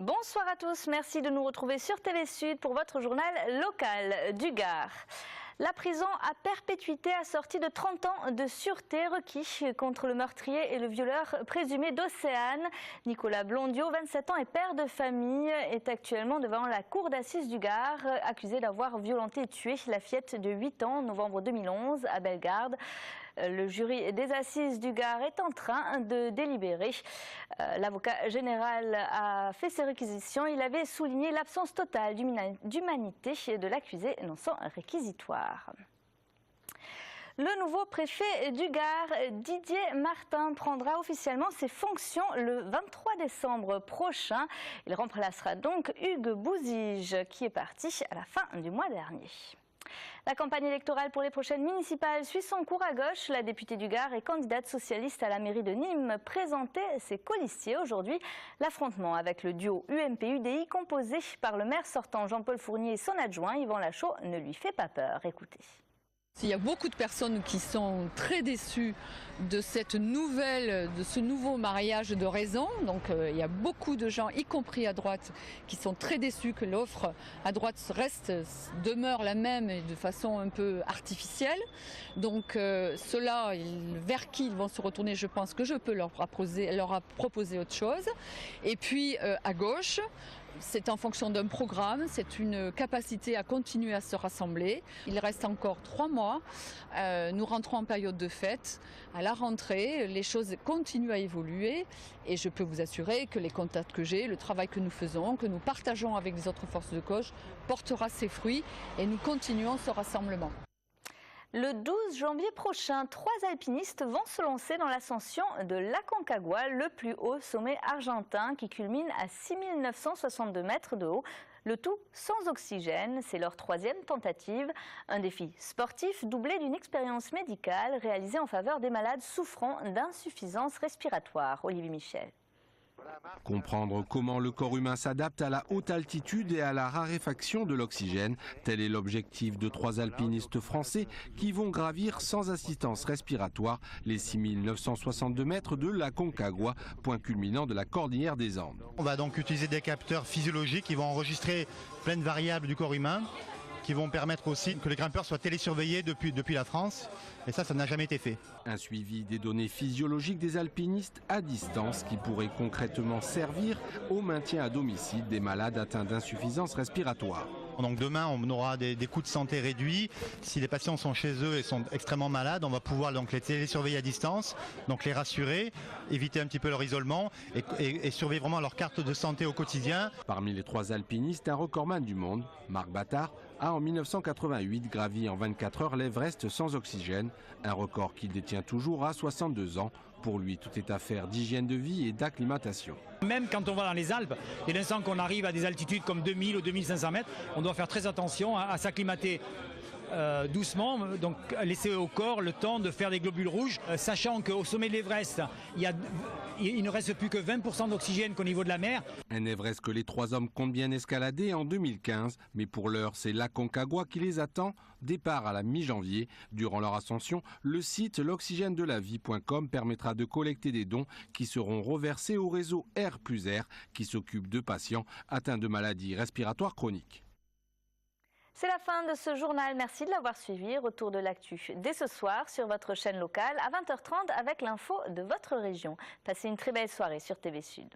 Bonsoir à tous, merci de nous retrouver sur TV Sud pour votre journal local du Gard. La prison à perpétuité assortie de 30 ans de sûreté requis contre le meurtrier et le violeur présumé d'Océane. Nicolas Blondiot, 27 ans et père de famille, est actuellement devant la cour d'assises du Gard, accusé d'avoir violenté et tué la fillette de 8 ans en novembre 2011 à Bellegarde. Le jury des assises du Gard est en train de délibérer. L'avocat général a fait ses réquisitions. Il avait souligné l'absence totale d'humanité de l'accusé non sans réquisitoire. Le nouveau préfet du Gard, Didier Martin, prendra officiellement ses fonctions le 23 décembre prochain. Il remplacera donc Hugues Bouzige, qui est parti à la fin du mois dernier. La campagne électorale pour les prochaines municipales suit son cours à gauche. La députée du Gard et candidate socialiste à la mairie de Nîmes présentait ses colistiers aujourd'hui. L'affrontement avec le duo UMP-UDI composé par le maire sortant Jean-Paul Fournier et son adjoint Yvan Lachaud ne lui fait pas peur. Écoutez. Il y a beaucoup de personnes qui sont très déçues de ce nouveau mariage de raison. Donc il y a beaucoup de gens, y compris à droite, qui sont très déçus que l'offre à droite demeure la même et de façon un peu artificielle. Donc ceux-là, vers qui ils vont se retourner, je pense que je peux leur proposer autre chose. Et puis à gauche, c'est en fonction d'un programme, c'est une capacité à continuer à se rassembler. Il reste encore 3 mois, nous rentrons en période de fête. À la rentrée, les choses continuent à évoluer et je peux vous assurer que les contacts que j'ai, le travail que nous faisons, que nous partageons avec les autres forces de gauche, portera ses fruits et nous continuons ce rassemblement. Le 12 janvier prochain, 3 alpinistes vont se lancer dans l'ascension de l'Aconcagua, le plus haut sommet argentin qui culmine à 6962 mètres de haut. Le tout sans oxygène, c'est leur 3e tentative. Un défi sportif doublé d'une expérience médicale réalisée en faveur des malades souffrant d'insuffisance respiratoire. Olivier Michel. Comprendre comment le corps humain s'adapte à la haute altitude et à la raréfaction de l'oxygène, tel est l'objectif de 3 alpinistes français qui vont gravir sans assistance respiratoire les 6962 mètres de l'Aconcagua, point culminant de la cordillère des Andes. On va donc utiliser des capteurs physiologiques qui vont enregistrer plein de variables du corps humain, qui vont permettre aussi que les grimpeurs soient télésurveillés depuis la France. Et ça n'a jamais été fait. Un suivi des données physiologiques des alpinistes à distance qui pourrait concrètement servir au maintien à domicile des malades atteints d'insuffisance respiratoire. Donc demain, on aura des coûts de santé réduits. Si les patients sont chez eux et sont extrêmement malades, on va pouvoir donc les télésurveiller à distance, donc les rassurer, éviter un petit peu leur isolement et surveiller vraiment leur carte de santé au quotidien. Parmi les 3 alpinistes, un recordman du monde, Marc Battard, a en 1988 gravi en 24 heures l'Everest sans oxygène, un record qu'il détient toujours à 62 ans. Pour lui, tout est affaire d'hygiène de vie et d'acclimatation. Même quand on va dans les Alpes, dès l'instant qu'on arrive à des altitudes comme 2000 ou 2500 mètres, on doit faire très attention à s'acclimater doucement, donc laisser au corps le temps de faire des globules rouges, sachant qu'au sommet de l'Everest, il ne reste plus que 20% d'oxygène qu'au niveau de la mer. Un Everest que les 3 hommes comptent bien escalader en 2015, mais pour l'heure, c'est l'Aconcagua qui les attend. Départ à la mi-janvier. Durant leur ascension, le site l'oxygène-de-la-vie.com permettra de collecter des dons qui seront reversés au réseau R+R qui s'occupe de patients atteints de maladies respiratoires chroniques. C'est la fin de ce journal. Merci de l'avoir suivi. Retour de l'actu dès ce soir sur votre chaîne locale à 20h30 avec l'info de votre région. Passez une très belle soirée sur TV Sud.